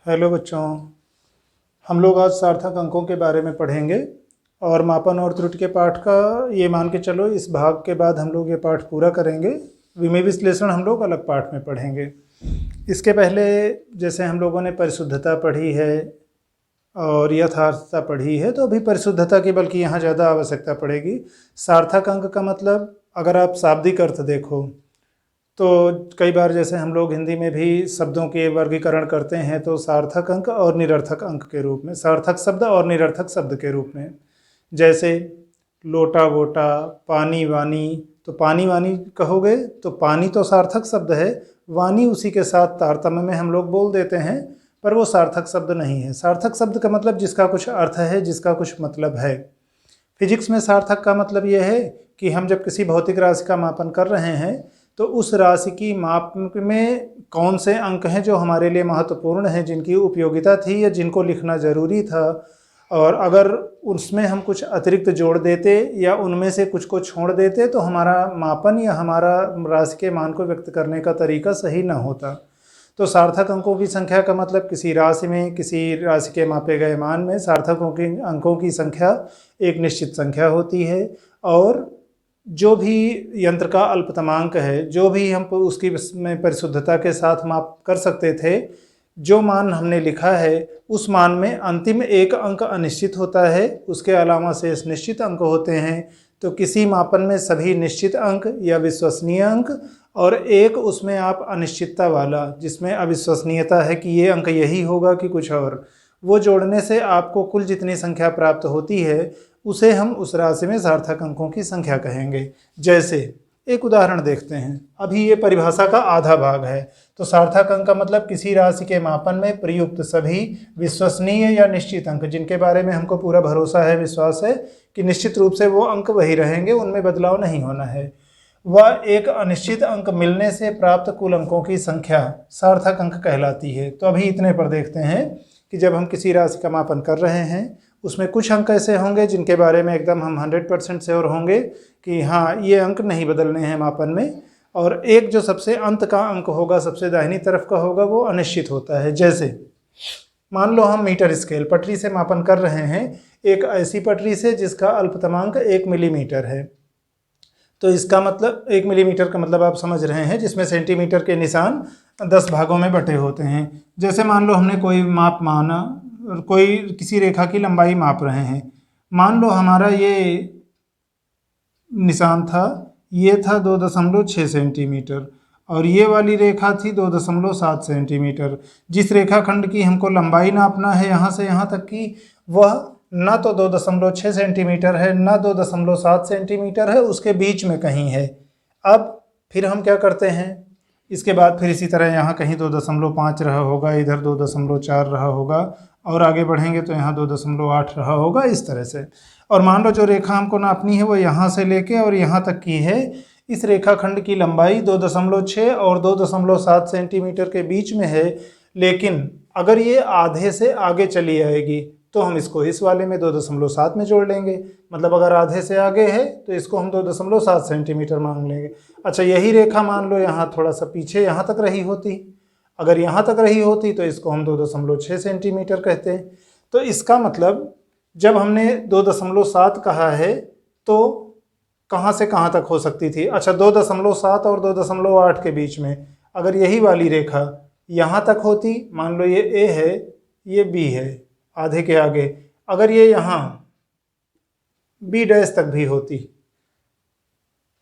Hello बच्चों, हम लोग आज सार्थक अंकों के बारे में पढ़ेंगे और मापन और त्रुटि के पाठ का ये मान के चलो इस भाग के बाद हम लोग ये पाठ पूरा करेंगे। विमेय विश्लेषण हम लोग अलग पाठ में पढ़ेंगे। इसके पहले जैसे हम लोगों ने परिशुद्धता पढ़ी है और यथार्थता पढ़ी है, तो अभी परिशुद्धता की बल्कि यहाँ ज़्यादा आवश्यकता पड़ेगी। सार्थक अंक का मतलब अगर आप शाब्दिक अर्थ देखो तो कई बार जैसे हम लोग हिंदी में भी शब्दों के वर्गीकरण करते हैं तो सार्थक अंक और निरर्थक अंक के रूप में, सार्थक शब्द और निरर्थक शब्द के रूप में। जैसे लोटा वोटा, पानी वानी, तो पानी वानी कहोगे तो पानी तो सार्थक शब्द है, वानी उसी के साथ तारतम्य में हम लोग बोल देते हैं, पर वो सार्थक शब्द नहीं है। सार्थक शब्द का मतलब जिसका कुछ अर्थ है, जिसका कुछ मतलब है। फिजिक्स में सार्थक का मतलब ये है कि हम जब किसी भौतिक राशि का मापन कर रहे हैं तो उस राशि की माप में कौन से अंक हैं जो हमारे लिए महत्वपूर्ण हैं, जिनकी उपयोगिता थी या जिनको लिखना ज़रूरी था, और अगर उसमें हम कुछ अतिरिक्त जोड़ देते या उनमें से कुछ को छोड़ देते तो हमारा मापन या हमारा राशि के मान को व्यक्त करने का तरीका सही ना होता। तो सार्थक अंकों की संख्या का मतलब किसी राशि में, किसी राशि के मापे गए मान में सार्थकों की अंकों की संख्या एक निश्चित संख्या होती है, और जो भी यंत्र का अल्पतमांक है, जो भी हम उसकी में परिशुद्धता के साथ माप कर सकते थे, जो मान हमने लिखा है उस मान में अंतिम एक अंक अनिश्चित होता है, उसके अलावा शेष निश्चित अंक होते हैं। तो किसी मापन में सभी निश्चित अंक या विश्वसनीय अंक और एक उसमें आप अनिश्चितता वाला जिसमें अविश्वसनीयता है कि ये अंक यही होगा कि कुछ और, वो जोड़ने से आपको कुल जितनी संख्या प्राप्त होती है उसे हम उस राशि में सार्थक अंकों की संख्या कहेंगे। जैसे एक उदाहरण देखते हैं, अभी ये परिभाषा का आधा भाग है। तो सार्थक अंक का मतलब किसी राशि के मापन में प्रयुक्त सभी विश्वसनीय या निश्चित अंक, जिनके बारे में हमको पूरा भरोसा है, विश्वास है कि निश्चित रूप से वो अंक वही रहेंगे, उनमें बदलाव नहीं होना है, वह एक अनिश्चित अंक मिलने से प्राप्त कुल अंकों की संख्या सार्थक अंक कहलाती है। तो अभी इतने पर देखते हैं कि जब हम किसी राशि का मापन कर रहे हैं उसमें कुछ अंक ऐसे होंगे जिनके बारे में एकदम हम 100% श्योर होंगे कि हाँ ये अंक नहीं बदलने हैं मापन में, और एक जो सबसे अंत का अंक होगा, सबसे दाहिनी तरफ का होगा, वो अनिश्चित होता है। जैसे मान लो हम मीटर स्केल पटरी से मापन कर रहे हैं, एक ऐसी पटरी से जिसका अल्पतमांक 1 मिलीमीटर है। तो इसका मतलब 1 मिलीमीटर का मतलब आप समझ रहे हैं, जिसमें सेंटीमीटर के निशान 10 भागों में बटे होते हैं। जैसे मान लो हमने कोई माप माना, कोई किसी रेखा की लंबाई माप रहे हैं, मान लो हमारा ये निशान था, ये था 2.6 सेंटीमीटर और ये वाली रेखा थी 2.7 सेंटीमीटर। जिस रेखाखंड की हमको लंबाई नापना है यहाँ से यहाँ तक की, वह ना तो 2.6 सेंटीमीटर है ना 2.7 सेंटीमीटर है, उसके बीच में कहीं है। अब फिर हम क्या करते हैं, इसके बाद फिर इसी तरह यहाँ कहीं 2.5 रहा होगा, इधर 2.4 रहा होगा, और आगे बढ़ेंगे तो यहाँ 2.8 रहा होगा, इस तरह से। और मान लो जो रेखा हमको नापनी है वो यहाँ से लेके और यहाँ तक की है, इस रेखाखंड की लंबाई 2.6 और 2.7 सेंटीमीटर के बीच में है, लेकिन अगर ये आधे से आगे चली आएगी तो हम इसको इस वाले में 2.7 में जोड़ लेंगे। मतलब अगर आधे से आगे है तो इसको हम 2.7 सेंटीमीटर मान लेंगे। अच्छा, यही रेखा मान लो यहाँ थोड़ा सा पीछे यहाँ तक रही होती, अगर यहाँ तक रही होती तो इसको हम 2.6 सेंटीमीटर कहते हैं। तो इसका मतलब जब हमने 2.7 कहा है तो कहाँ से कहाँ तक हो सकती थी? अच्छा, 2.7 और 2.8 के बीच में अगर यही वाली रेखा यहाँ तक होती, मान लो ये ए है, ये बी है, आधे के आगे, अगर ये यहाँ बी डैश तक भी होती,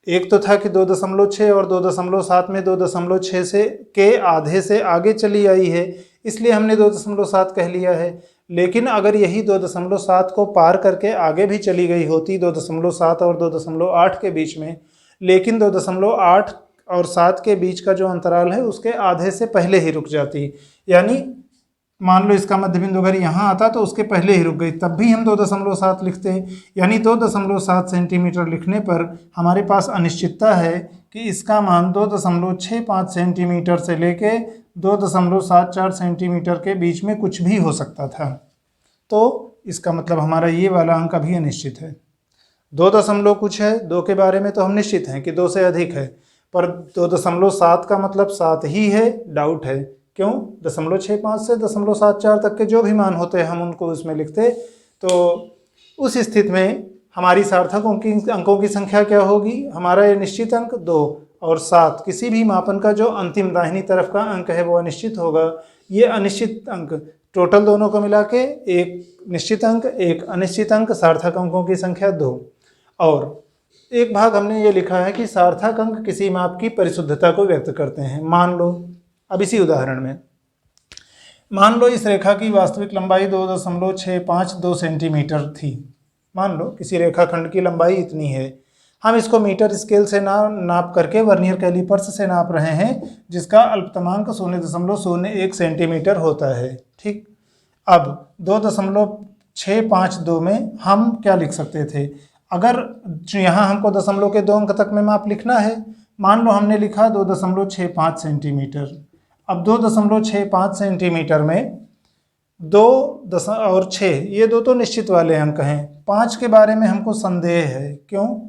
एक तो था कि 2.6 और 2.7 में 2.6 से के आधे से आगे चली आई है, इसलिए हमने 2.7 कह लिया है। लेकिन अगर यही 2.7 को पार करके आगे भी चली गई होती 2.7 और 2.8 के बीच में, लेकिन 2.8 और 7 के बीच का जो अंतराल है उसके आधे से पहले ही रुक जाती, यानी मान लो इसका मध्य बिंदु अगर यहाँ आता तो उसके पहले ही रुक गई, तब भी हम 2.7 लिखते हैं। यानी 2.7 सेंटीमीटर लिखने पर हमारे पास अनिश्चितता है कि इसका मान 2.65 सेंटीमीटर से लेके 2.74 सेंटीमीटर के बीच में कुछ भी हो सकता था। तो इसका मतलब हमारा ये वाला अंक अभी अनिश्चित है। 2 दशमलव कुछ है, 2 के बारे में तो हम निश्चित हैं कि 2 से अधिक है, पर 2.7 का मतलब 7 ही है, डाउट है। क्यों? 0.65 से 0.74 तक के जो भी मान होते हैं हम उनको उसमें लिखते। तो उस स्थिति में हमारी सार्थक अंकों की संख्या क्या होगी? हमारा ये निश्चित अंक 2 और 7, किसी भी मापन का जो अंतिम दाहिनी तरफ का अंक है वो अनिश्चित होगा। ये अनिश्चित अंक टोटल दोनों को मिला के एक निश्चित अंक एक अनिश्चित अंक, सार्थक अंकों की संख्या 2। और एक भाग हमने ये लिखा है कि सार्थक अंक किसी माप की परिशुद्धता को व्यक्त करते हैं। मान लो अब इसी उदाहरण में मान लो इस रेखा की वास्तविक लंबाई 2.652 सेंटीमीटर थी। मान लो किसी रेखाखंड की लंबाई इतनी है, हम इसको मीटर स्केल से नाप करके वर्नियर कैलिपर्स से नाप रहे हैं, जिसका अल्पतमांक 0.01 सेंटीमीटर होता है। ठीक, अब 2.652 में हम क्या लिख सकते थे? अगर यहाँ हमको दशमलव के 2 अंक तक में माप लिखना है, मान लो हमने लिखा 2.65 सेंटीमीटर। अब 2.65 सेंटीमीटर में 2 और 6 ये दो तो निश्चित वाले अंक हैं। 5 के बारे में हमको संदेह है। क्यों?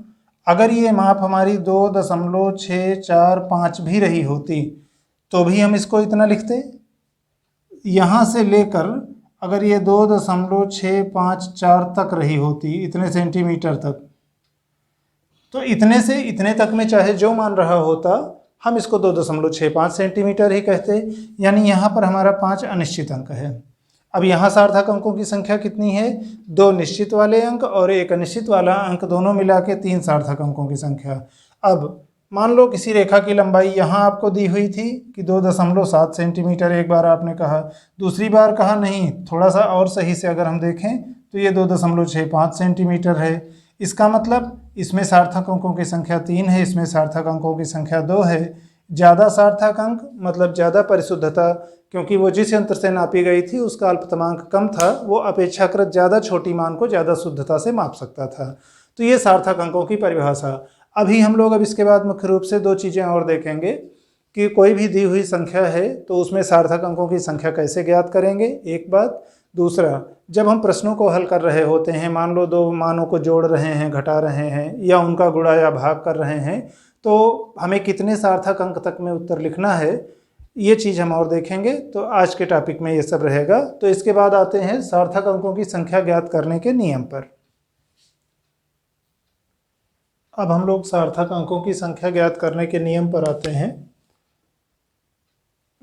अगर ये माप हमारी 2.645 भी रही होती तो भी हम इसको इतना लिखते। यहाँ से लेकर अगर ये 2.654 तक रही होती, इतने सेंटीमीटर तक, तो इतने से इतने तक में चाहे जो मान रहा होता हम इसको 2.65 सेंटीमीटर ही कहते। यानी यहाँ पर हमारा 5 अनिश्चित अंक है। अब यहाँ सार्थक अंकों की संख्या कितनी है? 2 निश्चित वाले अंक और एक अनिश्चित वाला अंक, दोनों मिला के 3 सार्थक अंकों की संख्या। अब मान लो किसी रेखा की लंबाई यहाँ आपको दी हुई थी कि 2.7 सेंटीमीटर, एक बार आपने कहा, दूसरी बार कहा नहीं, थोड़ा सा और सही से अगर हम देखें तो ये 2.65 सेंटीमीटर है। इसका मतलब इसमें सार्थक अंकों की संख्या 3 है, इसमें सार्थक अंकों की संख्या 2 है। ज़्यादा सार्थक अंक मतलब ज़्यादा परिशुद्धता, क्योंकि वो जिस यंत्र से नापी गई थी उसका अल्पतमांक कम था, वो अपेक्षाकृत ज़्यादा छोटी मान को ज़्यादा शुद्धता से माप सकता था। तो ये सार्थक अंकों की परिभाषा। अभी हम लोग अब इसके बाद मुख्य रूप से 2 चीज़ें और देखेंगे कि कोई भी दी हुई संख्या है तो उसमें सार्थक अंकों की संख्या कैसे ज्ञात करेंगे, एक बात। दूसरा, जब हम प्रश्नों को हल कर रहे होते हैं, मान लो 2 मानों को जोड़ रहे हैं, घटा रहे हैं या उनका गुणा या भाग कर रहे हैं, तो हमें कितने सार्थक अंक तक में उत्तर लिखना है, ये चीज़ हम और देखेंगे। तो आज के टॉपिक में ये सब रहेगा। तो इसके बाद आते हैं सार्थक अंकों की संख्या ज्ञात करने के नियम पर। अब हम लोग सार्थक अंकों की संख्या ज्ञात करने के नियम पर आते हैं।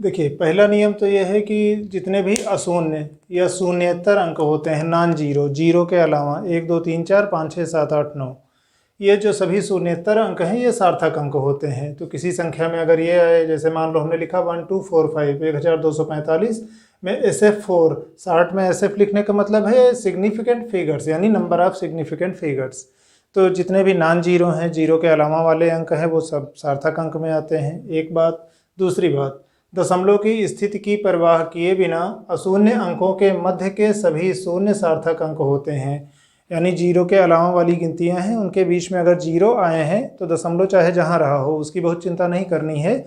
देखिए, पहला नियम तो यह है कि जितने भी अशून्य या शून्येतर अंक होते हैं, नॉन जीरो, जीरो के अलावा 1 2 3 4 5 6 7 8 9, ये जो सभी शून्येतर अंक हैं ये सार्थक अंक होते हैं। तो किसी संख्या में अगर ये आए, जैसे मान लो हमने लिखा 1245 1245 में SF4, 60 में SF लिखने का मतलब है सिग्निफिकेंट फिगर्स, यानी नंबर ऑफ सिग्निफिकेंट फिगर्स। तो जितने भी नॉन जीरो हैं, जीरो के अलावा वाले अंक हैं, वो सब सार्थक अंक में आते हैं, एक बात। दूसरी बात, दशमलव की स्थिति की परवाह किए बिना अशून्य अंकों के मध्य के सभी शून्य सार्थक अंक होते हैं। यानी जीरो के अलावा वाली गिनतियां हैं, उनके बीच में अगर जीरो आए हैं तो दशमलव चाहे जहां रहा हो उसकी बहुत चिंता नहीं करनी है।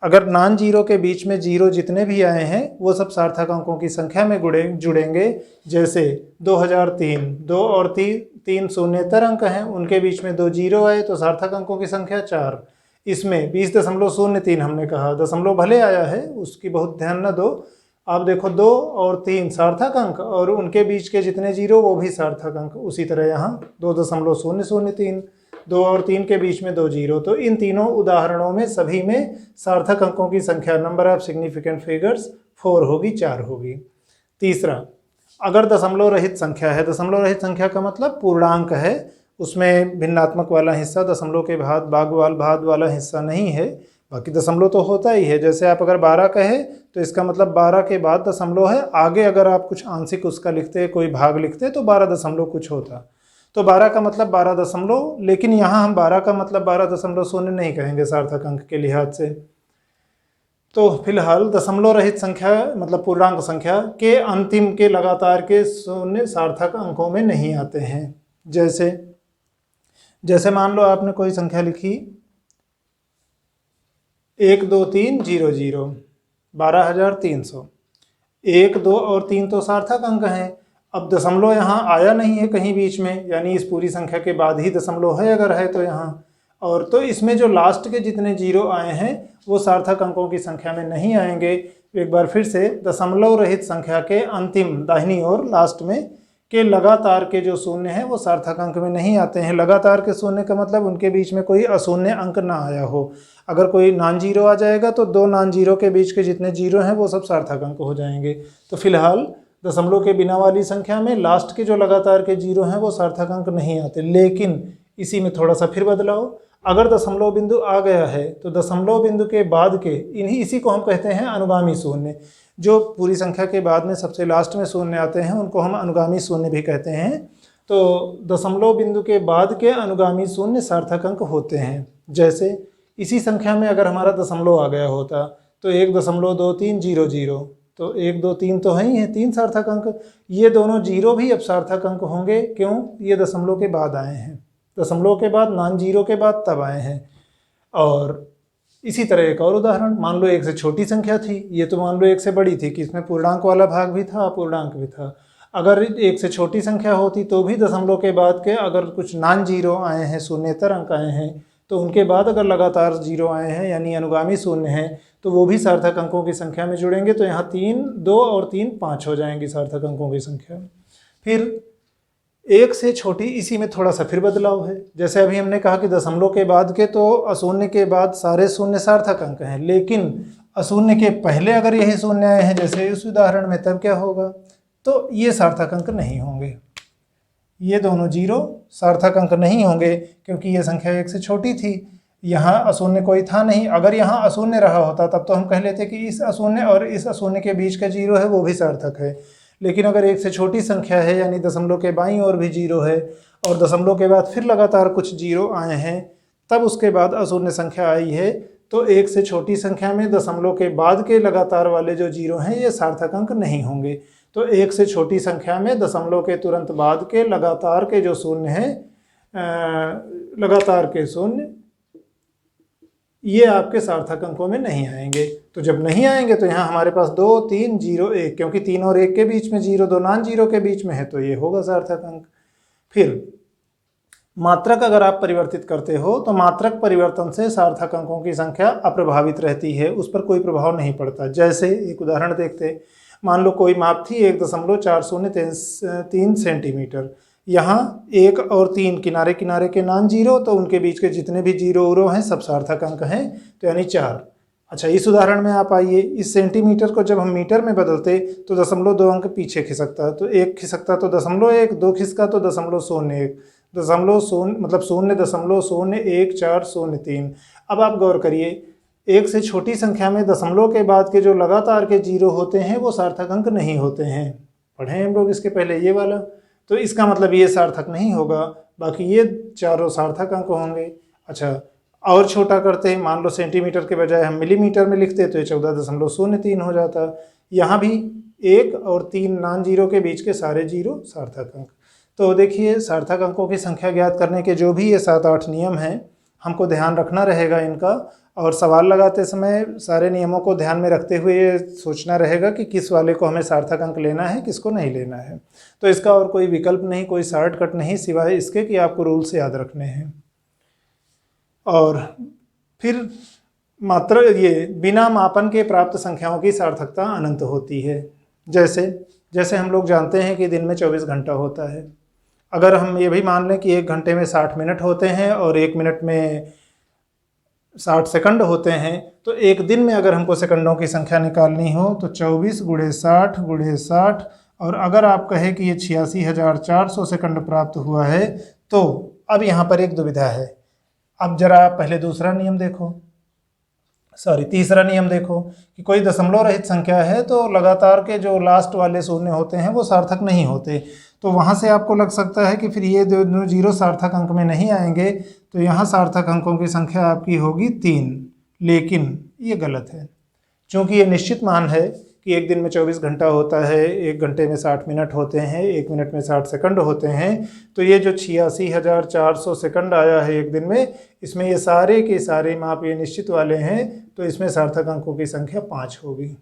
अगर नॉन जीरो के बीच में जीरो जितने भी आए हैं वो सब सार्थक अंकों की संख्या में जुड़ेंगे। जैसे 2003, 2 और 3 शून्येतर अंक हैं, उनके बीच में 2 जीरो आए तो सार्थक अंकों की संख्या 4। इसमें 20.03 हमने कहा, दशमलव भले आया है उसकी बहुत ध्यान न दो। आप देखो 2 और 3 सार्थक अंक और उनके बीच के जितने जीरो वो भी सार्थक अंक। उसी तरह यहाँ 2.003, 2 और 3 के बीच में 2 जीरो। तो इन तीनों उदाहरणों में सभी में सार्थक अंकों की संख्या, नंबर ऑफ सिग्निफिकेंट फिगर्स, 4 होगी, 4 होगी। तीसरा, अगर दशमलव रहित संख्या है, दशमलव रहित संख्या का मतलब पूर्णांक है, उसमें भिन्नात्मक वाला हिस्सा, दशमलव के भाद वाला हिस्सा नहीं है, बाकी दशमलव तो होता ही है। जैसे आप अगर 12 कहे तो इसका मतलब 12 के बाद दशमलव है, आगे अगर आप कुछ आंशिक उसका लिखते, कोई भाग लिखते तो 12 दशमलव कुछ होता। तो 12 का मतलब 12 दशमलव, लेकिन यहाँ हम 12 का मतलब 12.0 नहीं कहेंगे सार्थक अंक के लिहाज से। तो फिलहाल दशमलव रहित संख्या मतलब पूर्णांक संख्या के अंतिम के लगातार के शून्य सार्थक अंकों में नहीं आते हैं। जैसे मान लो आपने कोई संख्या लिखी 1 2 3 0 0, 12,300। 1 2 और 3 तो सार्थक अंक हैं। अब दशमलव यहाँ आया नहीं है कहीं बीच में, यानी इस पूरी संख्या के बाद ही दशमलव है अगर है तो यहाँ, और तो इसमें जो लास्ट के जितने जीरो आए हैं वो सार्थक अंकों की संख्या में नहीं आएंगे। एक बार फिर से, दशमलव रहित संख्या के अंतिम दाहिनी ओर लास्ट में के लगातार के जो शून्य हैं वो सार्थक अंक में नहीं आते हैं। लगातार के शून्य का मतलब उनके बीच में कोई अशून्य अंक ना आया हो। अगर कोई नॉन जीरो आ जाएगा तो दो नॉन जीरो के बीच के जितने जीरो हैं वो सब सार्थक अंक हो जाएंगे। तो फिलहाल दशमलव के बिना वाली संख्या में लास्ट के जो लगातार के जीरो हैं वो सार्थक अंक नहीं आते। लेकिन इसी में थोड़ा सा फिर बदलाव, अगर दशमलव बिंदु आ गया है तो दशमलव बिंदु के बाद के इसी को हम कहते हैं अनुगामी शून्य। जो पूरी संख्या के बाद में सबसे लास्ट में शून्य आते हैं उनको हम अनुगामी शून्य भी कहते हैं। तो दशमलव बिंदु के बाद के अनुगामी शून्य सार्थक अंक होते हैं। जैसे इसी संख्या में अगर हमारा दशमलव आ गया होता तो 1.2300, तो 1 2 3 तो है ही है, 3 सार्थक अंक। ये दोनों जीरो भी अब सार्थक अंक होंगे। क्यों? ये दशमलव के बाद आए हैं, दशमलव के बाद नॉन जीरो के बाद तब आए हैं। और इसी तरह एक और उदाहरण, मान लो 1 से छोटी संख्या थी, ये तो मान लो 1 से बड़ी थी कि इसमें पूर्णांक वाला भाग भी था, अपूर्णांक भी था। अगर 1 से छोटी संख्या होती तो भी दशमलव के बाद के अगर कुछ नॉन जीरो आए हैं, शून्येतर अंक आए हैं, तो उनके बाद अगर लगातार जीरो आए हैं यानी अनुगामी शून्य हैं तो वो भी सार्थक अंकों की संख्या में जुड़ेंगे। तो यहाँ 3 2 और 3 5 हो जाएंगी सार्थक अंकों की संख्या। फिर 1 से छोटी, इसी में थोड़ा सा फिर बदलाव है। जैसे अभी हमने कहा कि दशमलव के बाद के तो अशून्य के बाद सारे शून्य सार्थक अंक हैं, लेकिन अशून्य के पहले अगर यही शून्य आए हैं जैसे इस उदाहरण में, तब क्या होगा? तो ये सार्थक अंक नहीं होंगे, ये दोनों जीरो सार्थक अंक नहीं होंगे क्योंकि ये संख्या 1 से छोटी थी। यहाँ अशून्य कोई था नहीं। अगर यहाँ अशून्य रहा होता तब तो हम कह लेते कि इस अशून्य और इस अशून्य के बीच का जीरो है वो भी सार्थक है। लेकिन अगर 1 से छोटी संख्या है यानी दशमलव के बाईं ओर भी जीरो है और दशमलव के बाद फिर लगातार कुछ जीरो आए हैं, तब उसके बाद अशून्य संख्या आई है, तो 1 से छोटी संख्या में दशमलव के बाद के लगातार वाले जो जीरो हैं ये सार्थक अंक नहीं होंगे। तो 1 से छोटी संख्या में दशमलव के तुरंत बाद के लगातार के जो शून्य हैं, लगातार के शून्य, ये आपके सार्थक अंकों में नहीं आएंगे। तो जब नहीं आएंगे तो यहाँ हमारे पास 2 3 0 1, क्योंकि 3 और 1 के बीच में जीरो, दो नॉन जीरो के बीच में है, तो ये होगा सार्थक अंक। फिर मात्रक अगर आप परिवर्तित करते हो तो मात्रक परिवर्तन से सार्थक अंकों की संख्या अप्रभावित रहती है, उस पर कोई प्रभाव नहीं पड़ता। जैसे एक उदाहरण देखते, मान लो कोई माप थी 1.403 सेंटीमीटर। यहाँ 1 और 3 किनारे किनारे के नॉन जीरो, तो उनके बीच के जितने भी जीरो उरो हैं सब सार्थक अंक हैं, तो यानी 4। अच्छा, इस उदाहरण में आप आइए, इस सेंटीमीटर को जब हम मीटर में बदलते तो दशमलव 2 अंक पीछे खिसकता है, तो 1 खिसकता तो 0.1, 2 खिसका तो 0.01, 0.0 मतलब 0.01403। अब आप गौर करिए, 1 से छोटी संख्या में दशमलव के बाद के जो लगातार के जीरो होते हैं वो सार्थक अंक नहीं होते हैं। पढ़े हैं हम लोग इसके पहले ये वाला, तो इसका मतलब ये सार्थक नहीं होगा, बाकी ये चारों सार्थक अंक होंगे। अच्छा, और छोटा करते, मान लो सेंटीमीटर के बजाय हम मिलीमीटर में लिखते तो ये 14.03 हो जाता। यहाँ भी 1 और 3 नॉन जीरो के बीच के सारे जीरो सार्थक अंक। तो देखिए, सार्थक अंकों की संख्या ज्ञात करने के जो भी ये 7-8 नियम हैं, हमको ध्यान रखना रहेगा इनका, और सवाल लगाते समय सारे नियमों को ध्यान में रखते हुए ये सोचना रहेगा कि किस वाले को हमें सार्थक अंक लेना है, किसको नहीं लेना है। तो इसका और कोई विकल्प नहीं, कोई शॉर्टकट नहीं, सिवाय इसके कि आपको रूल्स याद रखने हैं। और फिर मात्र ये बिना मापन के प्राप्त संख्याओं की सार्थकता अनंत होती है। जैसे हम लोग जानते हैं कि दिन में 24 घंटा होता है। अगर हम ये भी मान लें कि 1 घंटे में 60 मिनट होते हैं और 1 मिनट में 60 सेकंड होते हैं, तो एक दिन में अगर हमको सेकंडों की संख्या निकालनी हो तो 24 × 60 × 60, और अगर आप कहें कि ये 86,400 सेकंड प्राप्त हुआ है, तो अब यहाँ पर एक दुविधा है। अब जरा आप पहले तीसरा नियम देखो कि कोई दशमलव रहित संख्या है तो लगातार के जो लास्ट वाले शून्य होते हैं वो सार्थक नहीं होते। तो वहाँ से आपको लग सकता है कि फिर ये दोनों जीरो सार्थक अंक में नहीं आएंगे, तो यहाँ सार्थक अंकों की संख्या आपकी होगी 3। लेकिन ये गलत है, क्योंकि ये निश्चित मान है कि एक दिन में 24 घंटा होता है, 1 घंटे में 60 मिनट होते हैं, 1 मिनट में 60 सेकंड होते हैं। तो ये जो 86,400 सेकंड आया है एक दिन में, इसमें ये सारे के सारे माप ये निश्चित वाले हैं, तो इसमें सार्थक अंकों की संख्या 5 होगी।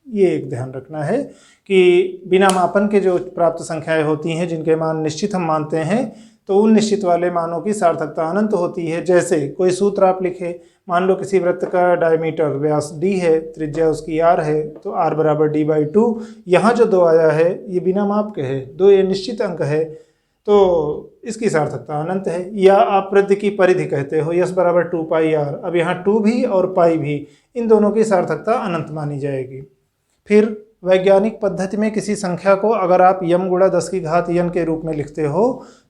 ये एक ध्यान रखना है कि बिना मापन के जो प्राप्त संख्याएं होती हैं जिनके मान निश्चित हम मानते हैं, तो उन निश्चित वाले मानों की सार्थकता अनंत होती है। जैसे कोई सूत्र आप लिखे, मान लो किसी वृत्त का डायमीटर व्यास d है, त्रिज्या उसकी r है, तो r बराबर d/2। यहाँ जो 2 आया है ये बिना माप के है, 2 ये निश्चित अंक है, तो इसकी सार्थकता अनंत है। या आप वृत्त की परिधि कहते हो, यस बराबर 2πr। अब यहाँ 2 भी और पाई भी, इन दोनों की सार्थकता अनंत मानी जाएगी। फिर वैज्ञानिक पद्धति में किसी संख्या को अगर आप यम गुणा 10 की घात n के रूप में लिखते हो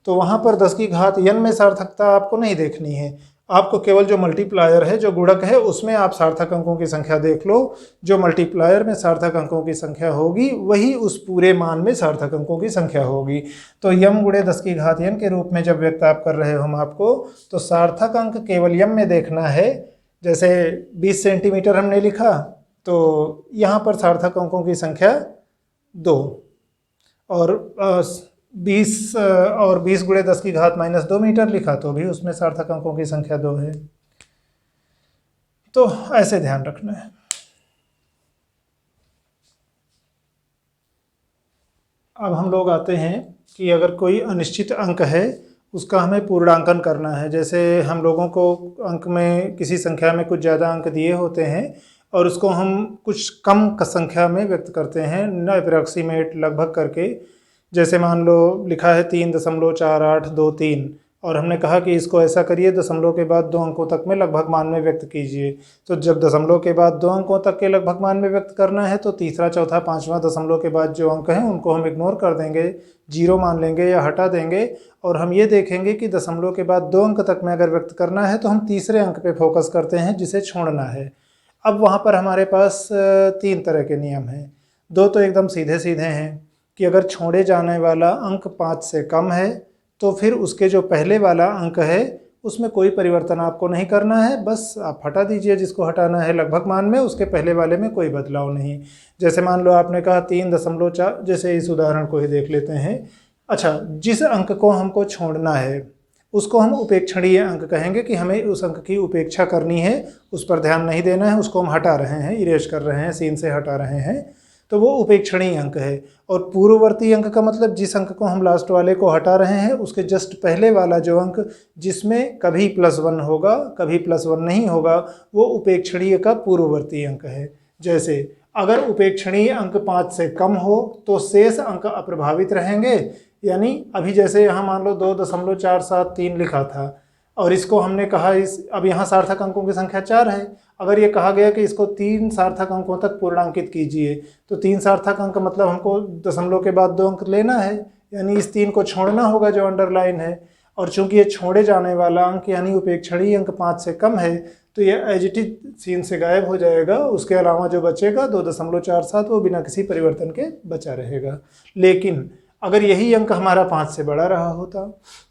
तो वहाँ पर 10 की घात n में सार्थकता आपको नहीं देखनी है, आपको केवल जो मल्टीप्लायर है, जो गुणक है, उसमें आप सार्थक अंकों की संख्या देख लो। जो मल्टीप्लायर में सार्थक अंकों की संख्या होगी वही उस पूरे मान में सार्थक अंकों की संख्या होगी। तो यम गुणे 10 की घात n के रूप में जब व्यक्त आप कर रहे हो हम आपको, तो सार्थक अंक केवल यम में देखना है। जैसे 20 सेंटीमीटर हमने लिखा तो यहाँ पर सार्थक अंकों की संख्या 2, और 20 गुणे 10 की घात -2 मीटर लिखा तो भी उसमें सार्थक अंकों की संख्या 2 है। तो ऐसे ध्यान रखना है। अब हम लोग आते हैं कि अगर कोई अनिश्चित अंक है उसका हमें पूर्णांकन करना है। जैसे हम लोगों को अंक में किसी संख्या में कुछ ज़्यादा अंक दिए होते हैं और उसको हम कुछ कम संख्या में व्यक्त करते हैं, न अप्रॉक्सीमेट, लगभग करके। जैसे मान लो लिखा है 3.4823 और हमने कहा कि इसको ऐसा करिए दशमलव के बाद 2 अंकों तक में लगभग मान में व्यक्त कीजिए। तो जब दशमलव के बाद 2 अंकों तक के लगभग मान में व्यक्त करना है तो तीसरा, चौथा, पांचवा दशमलव के बाद जो अंक हैं उनको हम इग्नोर कर देंगे, 0 मान लेंगे या हटा देंगे। और हम ये देखेंगे कि दशमलव के बाद 2 अंक तक में अगर व्यक्त करना है तो हम तीसरे अंक पे फोकस करते हैं जिसे छोड़ना है। अब वहाँ पर हमारे पास 3 तरह के नियम हैं। 2 तो एकदम सीधे सीधे हैं कि अगर छोड़े जाने वाला अंक 5 से कम है तो फिर उसके जो पहले वाला अंक है उसमें कोई परिवर्तन आपको नहीं करना है, बस आप हटा दीजिए जिसको हटाना है लगभग मान में, उसके पहले वाले में कोई बदलाव नहीं। जैसे मान लो आपने कहा 3.4, जैसे इस उदाहरण को ही देख लेते हैं। अच्छा, जिस अंक को हमको छोड़ना है उसको हम उपेक्षणीय अंक कहेंगे कि हमें उस अंक की उपेक्षा करनी है, उस पर ध्यान नहीं देना है, उसको हम हटा रहे हैं, इरेज कर रहे हैं, सीन से हटा रहे हैं, तो वो उपेक्षणीय अंक है। और पूर्ववर्ती अंक का मतलब जिस अंक को हम लास्ट वाले को हटा रहे हैं उसके जस्ट पहले वाला जो अंक जिसमें कभी +1 होगा कभी +1 नहीं होगा, वो उपेक्षणीय का पूर्ववर्ती अंक है। जैसे अगर उपेक्षणीय अंक 5 से कम हो तो शेष अंक अप्रभावित रहेंगे। यानी अभी जैसे यहाँ मान लो 2.473 लिखा था और इसको हमने कहा अब यहाँ सार्थक अंकों की संख्या 4 है। अगर ये कहा गया कि इसको 3 सार्थक अंकों तक पूर्णांकित कीजिए तो 3 सार्थक अंक मतलब हमको दशमलव के बाद 2 अंक लेना है, यानी इस 3 को छोड़ना होगा जो अंडरलाइन है। और चूंकि ये छोड़े जाने वाला अंक यानी उपेक्षणीय अंक 5 से कम है तो ये एज इट इज सीन से गायब हो जाएगा। उसके अलावा जो बचेगा 2.47 वो बिना किसी परिवर्तन के बचा रहेगा। लेकिन अगर यही अंक हमारा 5 से बड़ा रहा होता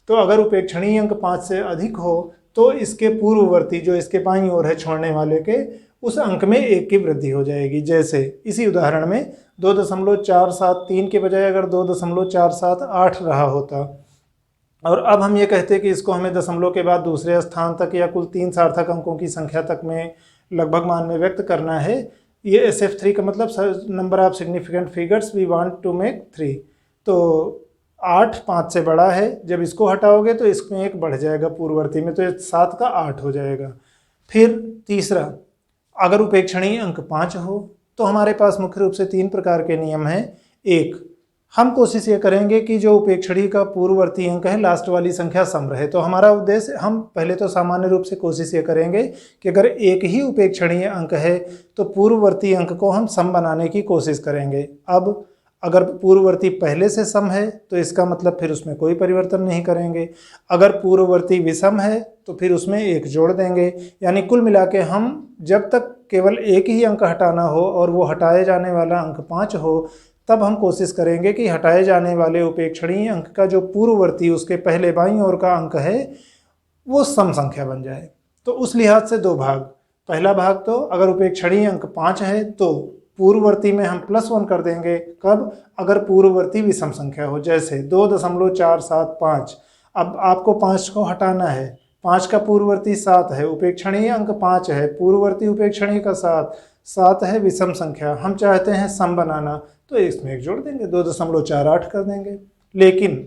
तो अगर उपेक्षणीय अंक 5 से अधिक हो तो इसके पूर्ववर्ती जो इसके बाईं ओर है छोड़ने वाले के, उस अंक में 1 की वृद्धि हो जाएगी। जैसे इसी उदाहरण में 2.473 के बजाय अगर 2.478 रहा होता और अब हम ये कहते कि इसको हमें दशमलव के बाद दूसरे स्थान तक या कुल 3 सार्थक अंकों की संख्या तक में लगभग मान में व्यक्त करना है। ये SF3 का मतलब number of significant figures we want to make 3। तो 8 5 से बड़ा है, जब इसको हटाओगे तो इसमें 1 बढ़ जाएगा पूर्ववर्ती में, तो ये 7 का 8 हो जाएगा। फिर तीसरा, अगर उपेक्षणीय अंक 5 हो तो हमारे पास मुख्य रूप से 3 प्रकार के नियम हैं। एक, हम कोशिश ये करेंगे कि जो उपेक्षणीय का पूर्ववर्ती अंक है लास्ट वाली संख्या सम रहे। तो हमारा उद्देश्य, हम पहले तो सामान्य रूप से कोशिश ये करेंगे कि अगर एक ही उपेक्षणीय अंक है तो पूर्ववर्ती अंक को हम सम बनाने की कोशिश करेंगे। अब अगर पूर्ववर्ती पहले से सम है तो इसका मतलब फिर उसमें कोई परिवर्तन नहीं करेंगे। अगर पूर्ववर्ती विषम है तो फिर उसमें 1 जोड़ देंगे। यानी कुल मिला के हम जब तक केवल एक ही अंक हटाना हो और वो हटाए जाने वाला अंक 5 हो तब हम कोशिश करेंगे कि हटाए जाने वाले उपेक्षणीय अंक का जो पूर्ववर्ती उसके पहले बाईं ओर का अंक है वो सम संख्या बन जाए। तो उस लिहाज से 2 भाग। पहला भाग, तो अगर उपेक्षणीय अंक 5 है तो पूर्ववर्ती में हम +1 कर देंगे। कब? अगर पूर्ववर्ती विषम संख्या हो। जैसे 2.475, अब आपको 5 को हटाना है, 5 का पूर्ववर्ती 7 है, उपेक्षणीय अंक 5 है, पूर्ववर्ती उपेक्षणीय का 7 है, विषम संख्या, हम चाहते हैं सम बनाना, तो इसमें 1 जोड़ देंगे, 2.48 कर देंगे। लेकिन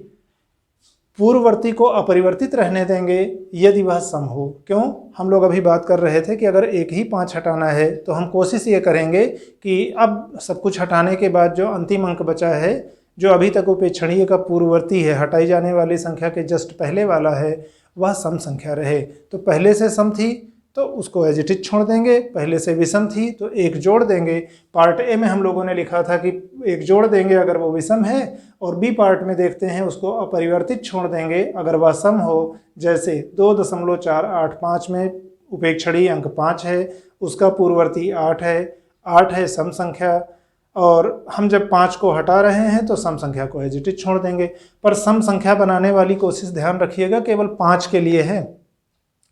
पूर्ववर्ती को अपरिवर्तित रहने देंगे यदि वह सम हो। क्यों? हम लोग अभी बात कर रहे थे कि अगर एक ही 5 हटाना है तो हम कोशिश ये करेंगे कि अब सब कुछ हटाने के बाद जो अंतिम अंक बचा है, जो अभी तक उपेक्षणीय का पूर्ववर्ती है, हटाई जाने वाली संख्या के जस्ट पहले वाला है, वह सम संख्या रहे। तो पहले से सम थी तो उसको एज इट इज छोड़ देंगे, पहले से विषम थी तो एक जोड़ देंगे। पार्ट ए में हम लोगों ने लिखा था कि एक जोड़ देंगे अगर वो विषम है, और बी पार्ट में देखते हैं उसको अपरिवर्तित छोड़ देंगे अगर वह सम हो। जैसे 2.485 में उपेक्षणीय अंक 5 है, उसका पूर्ववर्ती 8 है, 8 है सम संख्या, और हम जब 5 को हटा रहे हैं तो सम संख्या को एज इट इज छोड़ देंगे। पर सम संख्या बनाने वाली कोशिश ध्यान रखिएगा केवल 5 के लिए है।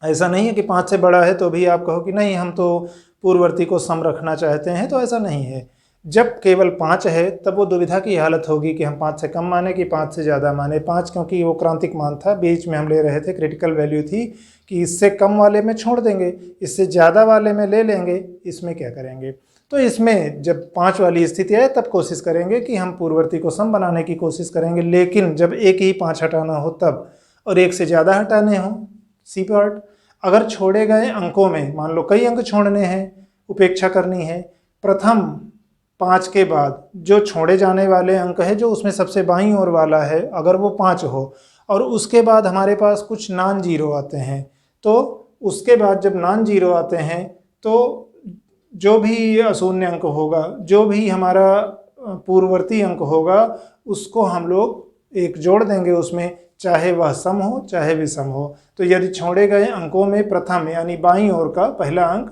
ऐसा नहीं है कि 5 से बड़ा है तो भी आप कहो कि नहीं हम तो पूर्ववर्ती को सम रखना चाहते हैं, तो ऐसा नहीं है। जब केवल 5 है तब वो दुविधा की हालत होगी कि हम 5 से कम माने कि 5 से ज़्यादा माने। 5 क्योंकि वो क्रांतिक मान था, बीच में हम ले रहे थे, क्रिटिकल वैल्यू थी कि इससे कम वाले में छोड़ देंगे, इससे ज़्यादा वाले में ले लेंगे, इसमें क्या करेंगे। तो इसमें जब 5 वाली स्थिति आए तब कोशिश करेंगे कि हम पूर्ववर्ती को सम बनाने की कोशिश करेंगे। लेकिन जब एक ही 5 हटाना हो तब, और एक से ज़्यादा हटाने हो, सी पार्ट, अगर छोड़े गए अंकों में मान लो कई अंक छोड़ने हैं, उपेक्षा करनी है, प्रथम 5 के बाद जो छोड़े जाने वाले अंक है जो उसमें सबसे बाईं ओर वाला है, अगर वो 5 हो और उसके बाद हमारे पास कुछ नॉन जीरो आते हैं, तो उसके बाद जब नॉन जीरो आते हैं तो जो भी अशून्य अंक होगा, जो भी हमारा पूर्ववर्ती अंक होगा, उसको हम लोग एक जोड़ देंगे उसमें, चाहे वह सम हो चाहे विषम हो। तो यदि छोड़े गए अंकों में प्रथम यानी बाईं ओर का पहला अंक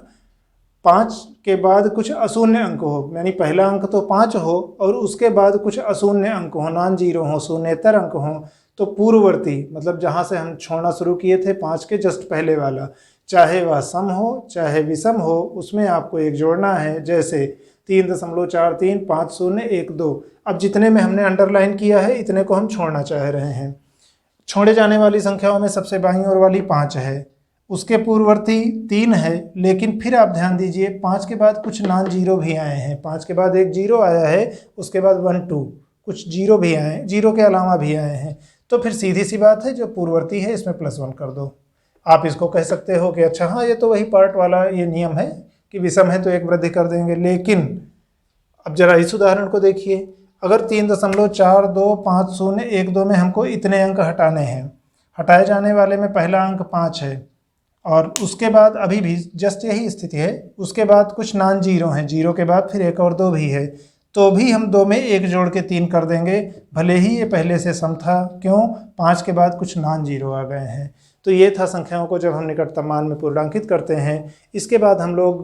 5 के बाद कुछ अशून्य अंक हो, यानी पहला अंक तो 5 हो और उसके बाद कुछ अशून्य अंक हो, नॉन जीरो हो, शून्येतर अंक हो, तो पूर्ववर्ती मतलब जहाँ से हम छोड़ना शुरू किए थे 5 के जस्ट पहले वाला, चाहे वह सम हो चाहे विषम हो, उसमें आपको एक जोड़ना है। जैसे 3.43 5012। अब जितने में हमने अंडरलाइन किया है इतने को हम छोड़ना चाह रहे हैं। छोड़े जाने वाली संख्याओं में सबसे बाईं ओर वाली 5 है, उसके पूर्ववर्ती 3 है, लेकिन फिर आप ध्यान दीजिए 5 के बाद कुछ नॉन जीरो भी आए हैं। 5 के बाद एक जीरो आया है, उसके बाद 1 2 कुछ जीरो भी आए हैं, जीरो के अलावा भी आए हैं। तो फिर सीधी सी बात है जो पूर्ववर्ती है इसमें +1 कर दो। आप इसको कह सकते हो कि अच्छा हाँ ये तो वही पार्ट वाला ये नियम है कि विषम है तो एक वृद्धि कर देंगे। लेकिन अब जरा इस उदाहरण को देखिए, अगर 3.425012 में हमको इतने अंक हटाने हैं, हटाए जाने वाले में पहला अंक 5 है और उसके बाद अभी भी जस्ट यही स्थिति है, उसके बाद कुछ नॉन जीरो हैं, जीरो के बाद फिर 1 और 2 भी है, तो भी हम 2 में 1 जोड़ के 3 कर देंगे, भले ही ये पहले से सम था। क्यों? 5 के बाद कुछ नॉन जीरो आ गए हैं। तो ये था संख्याओं को जब हम निकटतम मान में पूर्णांकित करते हैं। इसके बाद हम लोग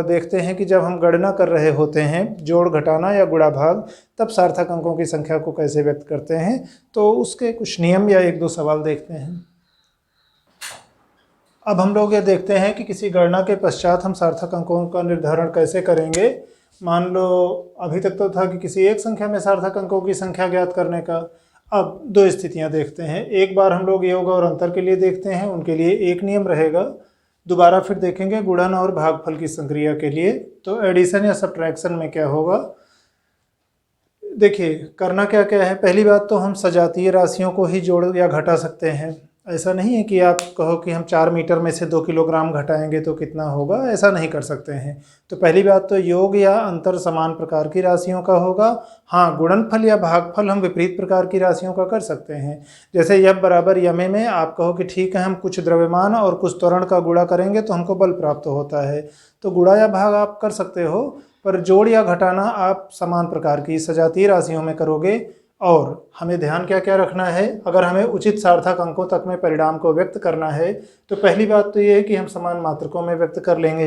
देखते हैं कि जब हम गणना कर रहे होते हैं, जोड़ घटाना या गुणा भाग, तब सार्थक अंकों की संख्या को कैसे व्यक्त करते हैं। तो उसके कुछ नियम या 1-2 सवाल देखते हैं। अब हम लोग ये देखते हैं कि किसी गणना के पश्चात हम सार्थक अंकों का निर्धारण कैसे करेंगे। मान लो अभी तक तो था कि किसी एक संख्या में सार्थक अंकों की संख्या ज्ञात करने का। अब 2 स्थितियां देखते हैं। एक बार हम लोग योग और अंतर के लिए देखते हैं, उनके लिए एक नियम रहेगा। दोबारा फिर देखेंगे गुणन और भागफल की संक्रिया के लिए। तो एडिशन या सब्ट्रैक्शन में क्या होगा, देखिए करना क्या क्या है। पहली बात तो हम सजातीय राशियों को ही जोड़ या घटा सकते हैं। ऐसा नहीं है कि आप कहो कि हम 4 मीटर में से 2 किलोग्राम घटाएंगे तो कितना होगा, ऐसा नहीं कर सकते हैं। तो पहली बात तो योग या अंतर समान प्रकार की राशियों का होगा। हाँ, गुणनफल या भागफल हम विपरीत प्रकार की राशियों का कर सकते हैं। जैसे यम बराबर यमे में आप कहो कि ठीक है हम कुछ द्रव्यमान और कुछ त्वरण का गुणा करेंगे तो हमको बल प्राप्त होता है, तो गुणा या भाग आप कर सकते हो। पर जोड़ या घटाना आप समान प्रकार की सजातीय राशियों में करोगे। और हमें ध्यान क्या क्या रखना है, अगर हमें उचित सार्थक अंकों तक में परिणाम को व्यक्त करना है तो पहली बात तो ये है कि हम समान मात्रकों में व्यक्त कर लेंगे।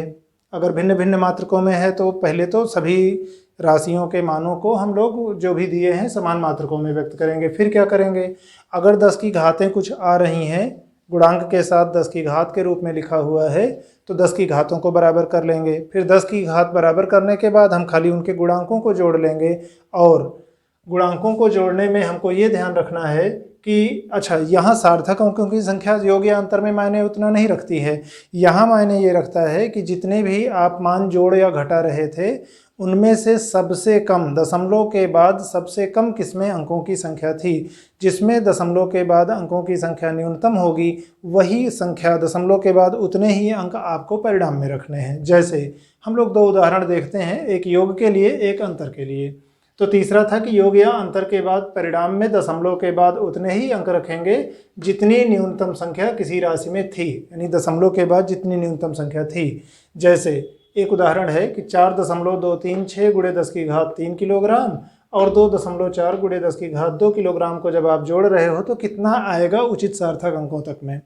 अगर भिन्न भिन्न मात्रकों में है तो पहले तो सभी राशियों के मानों को हम लोग जो भी दिए हैं समान मात्रकों में व्यक्त करेंगे। फिर क्या करेंगे, अगर 10 की घातें कुछ आ रही हैं, गुणांक के साथ 10 की घात के रूप में लिखा हुआ है, तो 10 की घातों को बराबर कर लेंगे। फिर 10 की घात बराबर करने के बाद हम खाली उनके गुणांकों को जोड़ लेंगे। और गुणांकों को जोड़ने में हमको ये ध्यान रखना है कि अच्छा यहाँ सार्थक अंकों की संख्या योग या अंतर में मायने उतना नहीं रखती है। यहाँ मायने ये रखता है कि जितने भी आप मान जोड़ या घटा रहे थे उनमें से सबसे कम दशमलव के बाद सबसे कम किसमें अंकों की संख्या थी। जिसमें दशमलव के बाद अंकों की संख्या न्यूनतम होगी वही संख्या दशमलव के बाद उतने ही अंक आपको परिणाम में रखने हैं। जैसे हम लोग 2 उदाहरण देखते हैं, एक योग के लिए एक अंतर के लिए। तो तीसरा था कि योग या अंतर के बाद परिणाम में दशमलव के बाद उतने ही अंक रखेंगे जितनी न्यूनतम संख्या किसी राशि में थी, यानी दशमलव के बाद जितनी न्यूनतम संख्या थी। जैसे एक उदाहरण है कि 4.236 गुणे 10 की घात 3 किलोग्राम और 2.4 गुणे 10 की घात 2 किलोग्राम को जब आप जोड़ रहे हो तो कितना आएगा उचित सार्थक अंकों तक में।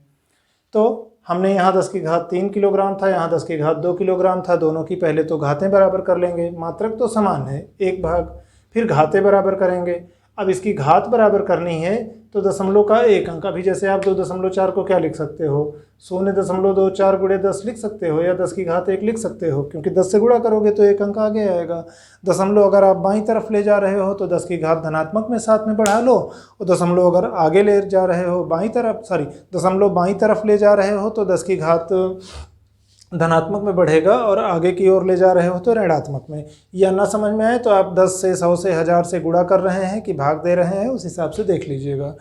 तो हमने यहाँ 10 की घात 3 किलोग्राम था, यहाँ 10 की घात 2 किलोग्राम था। दोनों की पहले तो घातें बराबर कर लेंगे, मात्रक तो समान है एक भाग, फिर घातें बराबर करेंगे। अब इसकी घात बराबर करनी है तो दशमलव का एक अंक, अभी जैसे आप 2.4 को क्या लिख सकते हो, 0.24 गुणे 10 लिख सकते हो या 10 की घात 1 लिख सकते हो, क्योंकि 10 से गुणा करोगे तो एक अंक आगे आएगा। दशमलव अगर आप बाईं तरफ ले जा रहे हो तो 10 की घात धनात्मक में साथ में बढ़ा लो, और दशमलव अगर आगे ले जा रहे हो दशमलव बाईं तरफ ले जा रहे हो तो 10 की घात धनात्मक में बढ़ेगा और आगे की ओर ले जा रहे हो तो ऋणात्मक में। या ना समझ में आए तो आप 10 से 100 से 1000 से गुणा कर रहे हैं कि भाग दे रहे हैं, उस हिसाब से देख लीजिएगा।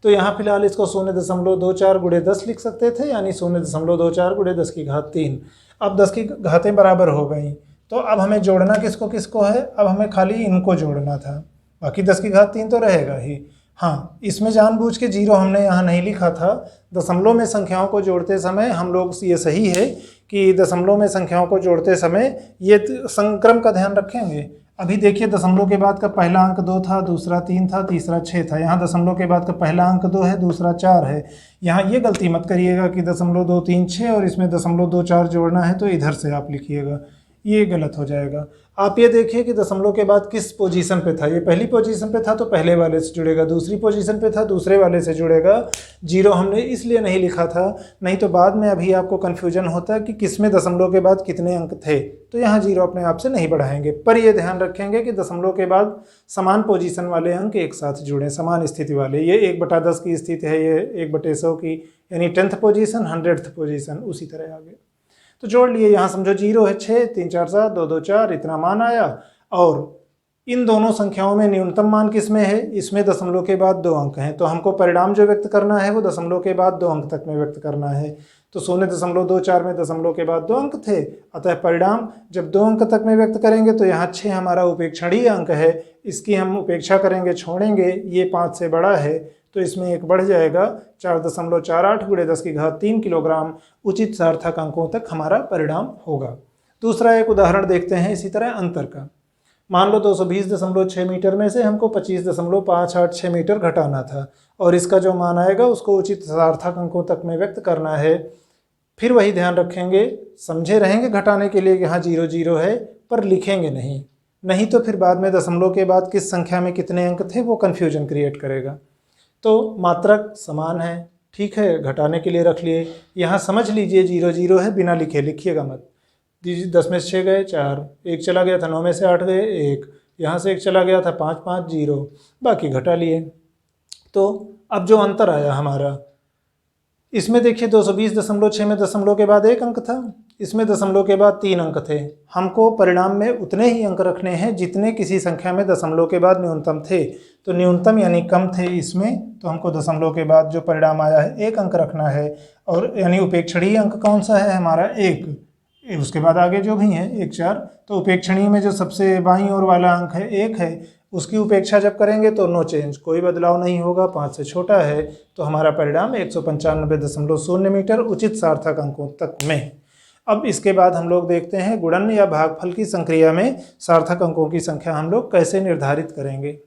तो यहाँ फिलहाल इसको 0.24 गुणे 10 लिख सकते थे, यानी 0.24 गुणे 10 की घात 3। अब 10 की घातें बराबर हो गई, तो अब हमें जोड़ना किसको किसको है, अब हमें खाली इनको जोड़ना था, बाकी 10 की घात 3 तो रहेगा ही। हाँ, इसमें जानबूझ के 0 हमने यहाँ नहीं लिखा था। दशमलव में संख्याओं को जोड़ते समय हम लोग, ये सही है कि दशमलव में संख्याओं को जोड़ते समय ये संक्रम का ध्यान रखेंगे। अभी देखिए दशमलव के बाद का पहला अंक 2 था, दूसरा 3 था, तीसरा 6 था। यहाँ दशमलव के बाद का पहला अंक 2 है, दूसरा 4 है। यहाँ ये गलती मत करिएगा कि 0.236 और इसमें 0.24 जोड़ना है तो इधर से आप लिखिएगा, ये गलत हो जाएगा। आप ये देखिए कि दशमलव के बाद किस पोजीशन पे था, ये पहली पोजीशन पे था तो पहले वाले से जुड़ेगा, दूसरी पोजीशन पे था दूसरे वाले से जुड़ेगा। 0 हमने इसलिए नहीं लिखा था, नहीं तो बाद में अभी आपको कन्फ्यूजन होता कि किसमें दशमलव के बाद कितने अंक थे, तो यहाँ 0 अपने आप से नहीं बढ़ाएंगे। पर ये ध्यान रखेंगे कि दशमलव के बाद समान पोजीशन वाले अंक एक साथ जुड़ें, समान स्थिति वाले। ये 1/10 की स्थिति है, ये 1/100 की, यानी 10th पोजीशन 100th पोजीशन, उसी तरह आगे। तो जोड़ लिए, यहाँ समझो 0 है 6, 3 4 7 2 2 4 इतना मान आया। और इन दोनों संख्याओं में न्यूनतम मान किस में है, इसमें दशमलव के बाद 2 अंक हैं, तो हमको परिणाम जो व्यक्त करना है वो दशमलव के बाद 2 अंक तक में व्यक्त करना है। तो 0.24 में दशमलव के बाद 2 अंक थे, अतः परिणाम जब 2 अंक तक में व्यक्त करेंगे तो यहाँ 6 हमारा उपेक्षणीय अंक है, इसकी हम उपेक्षा करेंगे, छोड़ेंगे, ये 5 से बड़ा है तो इसमें 1 बढ़ जाएगा। 4.48 गुणे 10 की घात 3 किलोग्राम उचित सार्थक अंकों तक हमारा परिणाम होगा। दूसरा एक उदाहरण देखते हैं इसी तरह अंतर का। मान लो 220.6 मीटर में से हमको 25.586 मीटर घटाना था और इसका जो मान आएगा उसको उचित सार्थक अंकों तक में व्यक्त करना है। फिर वही ध्यान रखेंगे, समझे रहेंगे घटाने के लिए कि यहाँ 0 0 है, पर लिखेंगे नहीं तो फिर बाद में दशमलव के बाद किस संख्या में कितने अंक थे वो कन्फ्यूजन क्रिएट करेगा। तो मात्रक समान है, ठीक है, घटाने के लिए रख लिए। यहाँ समझ लीजिए 0 0 है, बिना लिखे लिखिएगा मत। 10 में से 6 गए 4, 1 चला गया था, 9 में से 8 गए 1, यहाँ से 1 चला गया था 5 5 0, बाकी घटा लिए। तो अब जो अंतर आया हमारा, इसमें देखिए 220.6 में दशमलव के बाद 1 अंक था, इसमें दशमलव के बाद 3 अंक थे। हमको परिणाम में उतने ही अंक रखने हैं जितने किसी संख्या में दशमलव के बाद न्यूनतम थे। तो न्यूनतम यानी कम थे इसमें, तो हमको दशमलव के बाद जो परिणाम आया है 1 अंक रखना है। और यानी उपेक्षणीय अंक कौन सा है हमारा 1, उसके बाद आगे जो भी हैं 1 4, तो उपेक्षणीय में जो सबसे बाईं ओर वाला अंक है 1 है, उसकी उपेक्षा जब करेंगे तो नो चेंज, कोई बदलाव नहीं होगा, 5 से छोटा है, तो हमारा परिणाम 195.0 मीटर उचित सार्थक अंकों तक में। अब इसके बाद हम लोग देखते हैं गुणन या भागफल की संक्रिया में सार्थक अंकों की संख्या हम लोग कैसे निर्धारित करेंगे।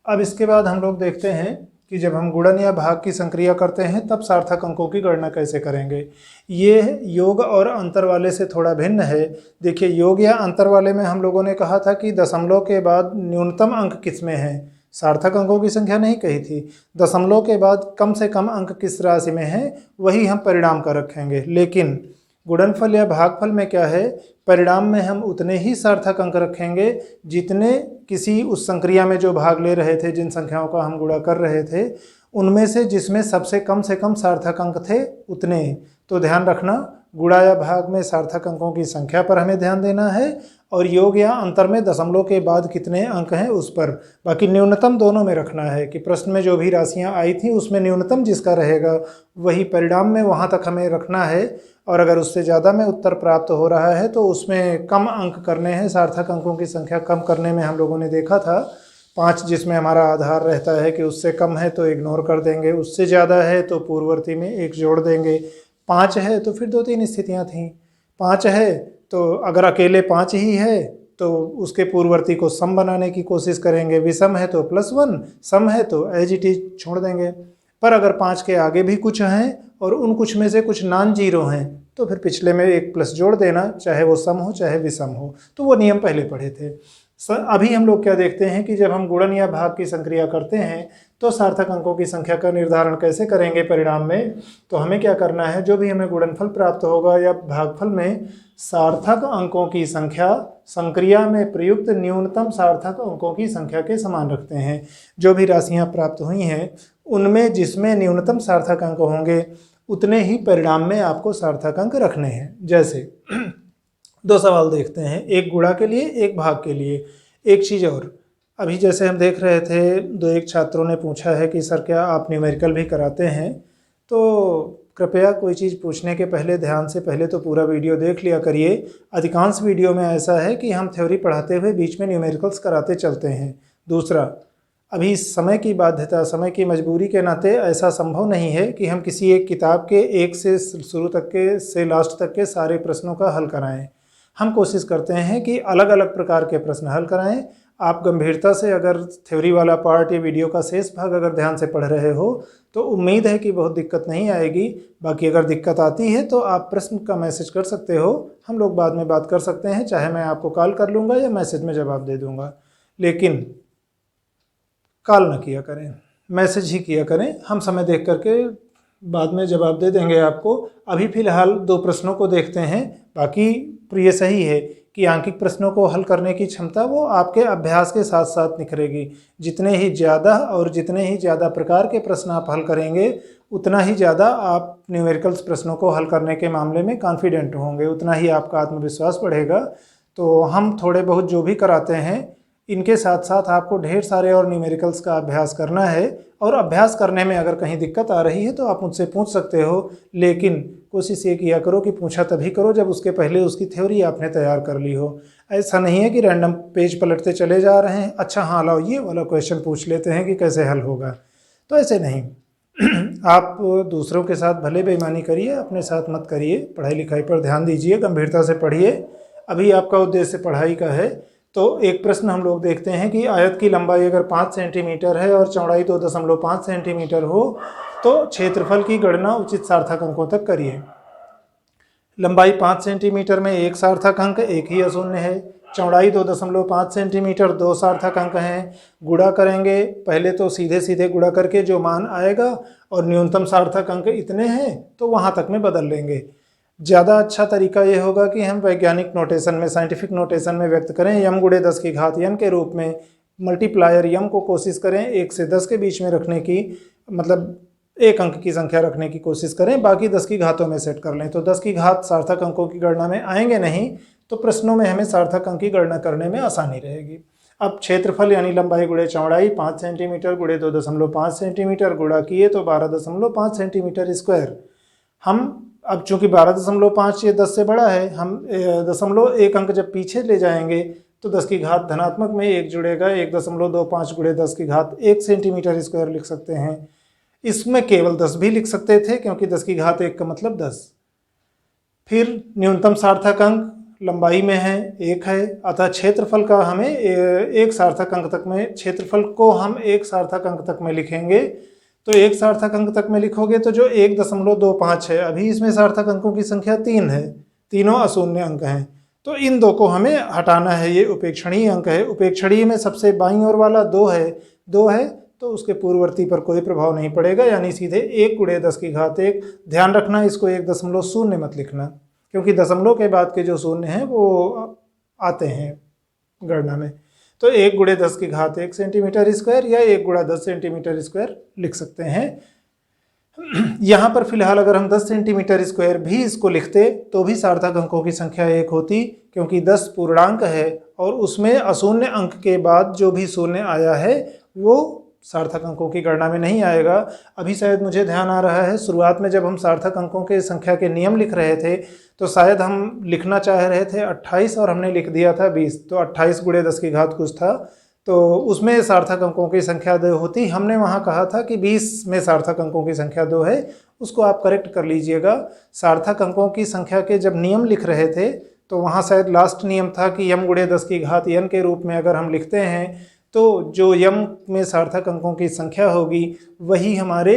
अब इसके बाद हम लोग देखते हैं कि जब हम गुणन या भाग की संक्रिया करते हैं तब सार्थक अंकों की गणना कैसे करेंगे। ये योग और अंतर वाले से थोड़ा भिन्न है। देखिए योग या अंतर वाले में हम लोगों ने कहा था कि दशमलव के बाद न्यूनतम अंक किस में है, सार्थक अंकों की संख्या नहीं कही थी, दशमलव के बाद कम से कम अंक किस राशि में है वही हम परिणाम का रखेंगे। लेकिन गुणनफल या भागफल में क्या है, परिणाम में हम उतने ही सार्थक अंक रखेंगे जितने किसी उस संक्रिया में जो भाग ले रहे थे, जिन संख्याओं का हम गुणा कर रहे थे, उनमें से जिसमें सबसे कम से कम सार्थक अंक थे उतने। तो ध्यान रखना गुणा या भाग में सार्थक अंकों की संख्या पर हमें ध्यान देना है और योग या अंतर में दशमलव के बाद कितने अंक हैं उस पर। बाकी न्यूनतम दोनों में रखना है कि प्रश्न में जो भी राशियां आई थी उसमें न्यूनतम जिसका रहेगा वही परिणाम में वहां तक हमें रखना है, और अगर उससे ज़्यादा में उत्तर प्राप्त हो रहा है तो उसमें कम अंक करने हैं। सार्थक अंकों की संख्या कम करने में हम लोगों ने देखा था 5 जिसमें हमारा आधार रहता है कि उससे कम है तो इग्नोर कर देंगे, उससे ज़्यादा है तो पूर्ववर्ती में 1 जोड़ देंगे। 5 है तो फिर 2-3 स्थितियां थीं। 5 है तो अगर अकेले 5 ही है तो उसके पूर्ववर्ती को सम बनाने की कोशिश करेंगे, विषम है तो +1, सम है तो एज इट इज छोड़ देंगे। पर अगर 5 के आगे भी कुछ हैं और उन कुछ में से कुछ नॉन जीरो हैं तो फिर पिछले में 1 प्लस जोड़ देना, चाहे वो सम हो चाहे विषम हो। तो वो नियम पहले पढ़े थे। अभी हम लोग क्या देखते हैं कि जब हम गुणन या भाग की संक्रिया करते हैं तो सार्थक अंकों की संख्या का निर्धारण कैसे करेंगे परिणाम में। तो हमें क्या करना है, जो भी हमें गुणनफल प्राप्त होगा या भागफल में सार्थक अंकों की संख्या संक्रिया में प्रयुक्त न्यूनतम सार्थक अंकों की संख्या के समान रखते हैं। जो भी राशियां प्राप्त हुई हैं उनमें जिसमें न्यूनतम सार्थक अंक होंगे उतने ही परिणाम में आपको सार्थक अंक रखने हैं। जैसे 2 सवाल देखते हैं, एक गुणा के लिए एक भाग के लिए। एक चीज़ और, अभी जैसे हम देख रहे थे 2-1 छात्रों ने पूछा है कि सर क्या आप न्यूमेरिकल भी कराते हैं, तो कृपया कोई चीज़ पूछने के पहले ध्यान से पहले तो पूरा वीडियो देख लिया करिए। अधिकांश वीडियो में ऐसा है कि हम थ्योरी पढ़ाते हुए बीच में न्यूमेरिकल्स कराते चलते हैं। दूसरा, अभी समय की बाध्यता, समय की मजबूरी के नाते ऐसा संभव नहीं है कि हम किसी एक किताब के एक से शुरू तक के से लास्ट तक के सारे प्रश्नों का हल कराएं। हम कोशिश करते हैं कि अलग अलग प्रकार के प्रश्न हल कराएं। आप गंभीरता से अगर थ्योरी वाला पार्ट या वीडियो का शेष भाग अगर ध्यान से पढ़ रहे हो तो उम्मीद है कि बहुत दिक्कत नहीं आएगी। बाकी अगर दिक्कत आती है तो आप प्रश्न का मैसेज कर सकते हो, हम लोग बाद में बात कर सकते हैं, चाहे मैं आपको कॉल कर लूँगा या मैसेज में जवाब दे दूँगा। लेकिन कॉल न किया करें, मैसेज ही किया करें, हम समय देख करके बाद में जवाब दे देंगे आपको। अभी फ़िलहाल 2 प्रश्नों को देखते हैं। बाकी ये सही है कि आंकिक प्रश्नों को हल करने की क्षमता वो आपके अभ्यास के साथ साथ निखरेगी। जितने ही ज़्यादा और जितने ही ज़्यादा प्रकार के प्रश्न आप हल करेंगे उतना ही ज़्यादा आप न्यूमेरिकल्स प्रश्नों को हल करने के मामले में कॉन्फिडेंट होंगे, उतना ही आपका आत्मविश्वास बढ़ेगा। तो हम थोड़े बहुत जो भी कराते हैं इनके साथ साथ आपको ढेर सारे और न्यूमेरिकल्स का अभ्यास करना है, और अभ्यास करने में अगर कहीं दिक्कत आ रही है तो आप मुझसे पूछ सकते हो। लेकिन कोशिश ये किया करो कि पूछा तभी करो जब उसके पहले उसकी थ्योरी आपने तैयार कर ली हो। ऐसा नहीं है कि रैंडम पेज पलटते चले जा रहे हैं, अच्छा हाँ लाओ ये वाला क्वेश्चन पूछ लेते हैं कि कैसे हल होगा, तो ऐसे नहीं। आप दूसरों के साथ भले बेईमानी करिए, अपने साथ मत करिए। पढ़ाई लिखाई पर ध्यान दीजिए, गंभीरता से पढ़िए। अभी आपका उद्देश्य पढ़ाई का है तो एक प्रश्न हम लोग देखते हैं कि आयत की लंबाई अगर 5 सेंटीमीटर है और चौड़ाई 2.5 सेंटीमीटर हो तो क्षेत्रफल की गणना उचित सार्थक अंकों तक करिए। लंबाई 5 सेंटीमीटर में 1 सार्थक अंक, 1 ही अशून्य है। चौड़ाई 2.5 सेंटीमीटर, 2 सार्थक अंक हैं। गुणा करेंगे, पहले तो सीधे सीधे गुणा करके जो मान आएगा और न्यूनतम सार्थक अंक इतने हैं तो वहाँ तक में बदल लेंगे। ज़्यादा अच्छा तरीका ये होगा कि हम वैज्ञानिक नोटेशन में, साइंटिफिक नोटेशन में व्यक्त करें, यम गुणे 10 की घात n के रूप में। मल्टीप्लायर यम को कोशिश करें 1 से 10 के बीच में रखने की, मतलब 1 अंक की संख्या रखने की कोशिश करें, बाकी 10 की घातों में सेट कर लें। तो 10 की घात सार्थक अंकों की गणना में आएंगे नहीं, तो प्रश्नों में हमें सार्थक अंक की गणना करने में आसानी रहेगी। अब क्षेत्रफल यानी लंबाई गुणे चौड़ाई 5 सेंटीमीटर गुणे 2.5 सेंटीमीटर गुणा किए तो 12.5 सेंटीमीटर स्क्वायर। हम अब चूंकि 12.5 ये 10 से बड़ा है, हम 0.1 अंक जब पीछे ले जाएंगे तो 10 की घात धनात्मक में 1 जुड़ेगा, 1.25 गुणे 10 की घात 1 सेंटीमीटर स्क्वायर लिख सकते हैं। इसमें केवल 10 भी लिख सकते थे क्योंकि 10 की घात 1 का मतलब 10। फिर न्यूनतम सार्थक अंक लंबाई में है 1 है, अतः क्षेत्रफल का हमें 1 सार्थक अंक तक में, क्षेत्रफल को हम 1 सार्थक अंक तक में लिखेंगे। तो 1 सार्थक अंक तक में लिखोगे तो जो 1.25 है, अभी इसमें सार्थक अंकों की संख्या 3 है, तीनों अशून्य अंक हैं, तो इन 2 को हमें हटाना है। ये उपेक्षणीय अंक है। उपेक्षणीय में सबसे बाईं ओर वाला 2 है तो उसके पूर्ववर्ती पर कोई प्रभाव नहीं पड़ेगा, यानी सीधे 1 गुणे 10 की घात 1। ध्यान रखना इसको 1.0 मत लिखना, क्योंकि दशमलव के बाद के जो शून्य हैं वो आते हैं गणना में। तो 1 गुणे 10 की घात 1 सेंटीमीटर स्क्वायर या 1 गुणा 10 सेंटीमीटर स्क्वायर लिख सकते हैं। यहाँ पर फिलहाल अगर हम 10 सेंटीमीटर स्क्वायर भी इसको लिखते तो भी सार्थक अंकों की संख्या 1 होती, क्योंकि 10 पूर्णांक है और उसमें अशून्य अंक के बाद जो भी शून्य आया है वो सार्थक अंकों की गणना में नहीं आएगा। अभी शायद मुझे ध्यान आ रहा है, शुरुआत में जब हम सार्थक अंकों के संख्या के नियम लिख रहे थे तो शायद हम लिखना चाह रहे थे 28 और हमने लिख दिया था 20, तो 28 गुणे 10 की घात कुछ था, तो उसमें सार्थक अंकों की संख्या 2 होती। हमने वहाँ कहा था कि 20 में सार्थक अंकों की संख्या 2 है, उसको आप करेक्ट कर लीजिएगा। सार्थक अंकों की संख्या के जब नियम लिख रहे थे तो वहाँ शायद लास्ट नियम था कि यम गुणे 10 की घात n के रूप में अगर हम लिखते हैं तो जो यम में सार्थक अंकों की संख्या होगी वही हमारे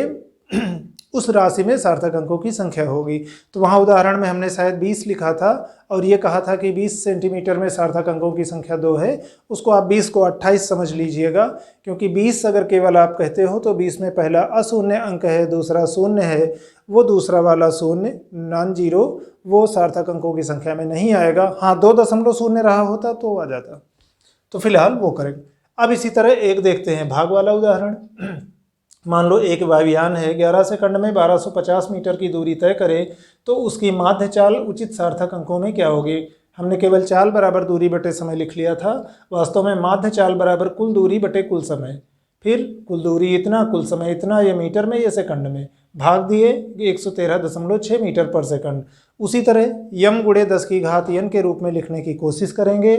उस राशि में सार्थक अंकों की संख्या होगी। तो वहाँ उदाहरण में हमने शायद 20 लिखा था और ये कहा था कि 20 सेंटीमीटर में सार्थक अंकों की संख्या 2 है, उसको आप 20 को 28 समझ लीजिएगा, क्योंकि 20 अगर केवल आप कहते हो तो 20 में पहला अशून्य अंक है, दूसरा शून्य है, वो दूसरा वाला शून्य नॉन जीरो वो सार्थक अंकों की संख्या में नहीं आएगा। हाँ, 2.0 रहा होता तो आ जाता, तो फिलहाल वो करेक्ट। अब इसी तरह एक देखते हैं भाग वाला उदाहरण। मान लो एक वायुयान है, 11 सेकंड में 1250 मीटर की दूरी तय करे तो उसकी माध्य चाल उचित सार्थक अंकों में क्या होगी। हमने केवल चाल बराबर दूरी बटे समय लिख लिया था, वास्तव में माध्य चाल बराबर कुल दूरी बटे कुल समय, फिर कुल दूरी इतना, कुल समय इतना, ये मीटर में ये सेकंड में, भाग दिए 113.6 मीटर पर सेकंड। उसी तरह यम गुणे 10 की घात n के रूप में लिखने की कोशिश करेंगे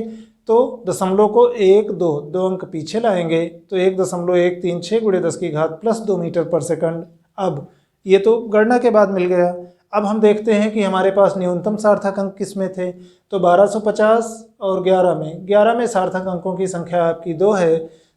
तो दशमलव को 1, 2 अंक पीछे लाएंगे तो 1.136 गुणे 10 की घात प्लस 2 मीटर पर सेकंड। अब ये तो गणना के बाद मिल गया। अब हम देखते हैं कि हमारे पास न्यूनतम सार्थक अंक किस में थे, तो 1250 और 11 में सार्थक अंकों की संख्या आपकी 2 है,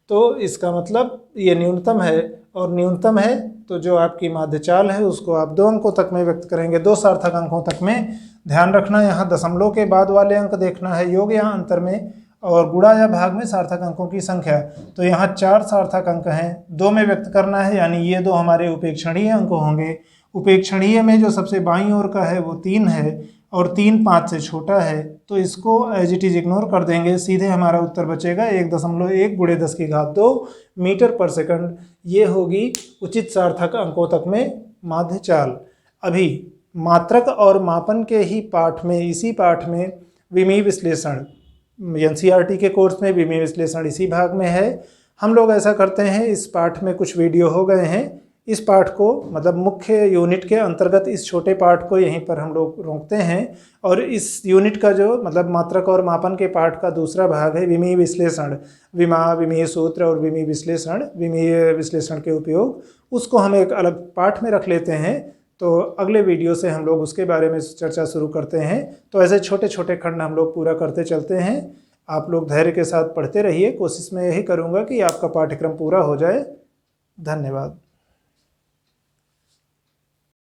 तो इसका मतलब ये न्यूनतम है, और न्यूनतम है तो जो आपकी माध्य चाल है उसको आप 2 अंकों तक में व्यक्त करेंगे, 2 सार्थक अंकों तक में। ध्यान रखना यहाँ दशमलव के बाद वाले अंक देखना है, योग या अंतर में, और गुणा या भाग में सार्थक अंकों की संख्या। तो यहाँ 4 सार्थक अंक हैं, 2 में व्यक्त करना है, यानी ये 2 हमारे उपेक्षणीय अंक होंगे। उपेक्षणीय में जो सबसे बाईं ओर का है वो 3 है और 3 5 से छोटा है, तो इसको एज इट इज इग्नोर कर देंगे, सीधे हमारा उत्तर बचेगा 1.1 गुणे 10 की घात 2 मीटर पर सेकंड। ये होगी उचित सार्थक अंकों तक में माध्य चाल। अभी मात्रक और मापन के ही पाठ में, इसी पाठ में विमीय विश्लेषण, एनसीईआरटी के कोर्स में विमीय विश्लेषण इसी भाग में है। हम लोग ऐसा करते हैं, इस पाठ में कुछ वीडियो हो गए हैं, इस पाठ को मतलब मुख्य यूनिट के अंतर्गत इस छोटे पाठ को यहीं पर हम लोग रोकते हैं, और इस यूनिट का जो मतलब मात्रक और मापन के पाठ का दूसरा भाग है विमीय विश्लेषण, विमा, विमीय सूत्र और विमीय विश्लेषण के उपयोग, उसको हम एक अलग पाठ में रख लेते हैं। तो अगले वीडियो से हम लोग उसके बारे में चर्चा शुरू करते हैं। तो ऐसे छोटे छोटे खंड हम लोग पूरा करते चलते हैं। आप लोग धैर्य के साथ पढ़ते रहिए, कोशिश मैं यही करूँगा कि आपका पाठ्यक्रम पूरा हो जाए। धन्यवाद।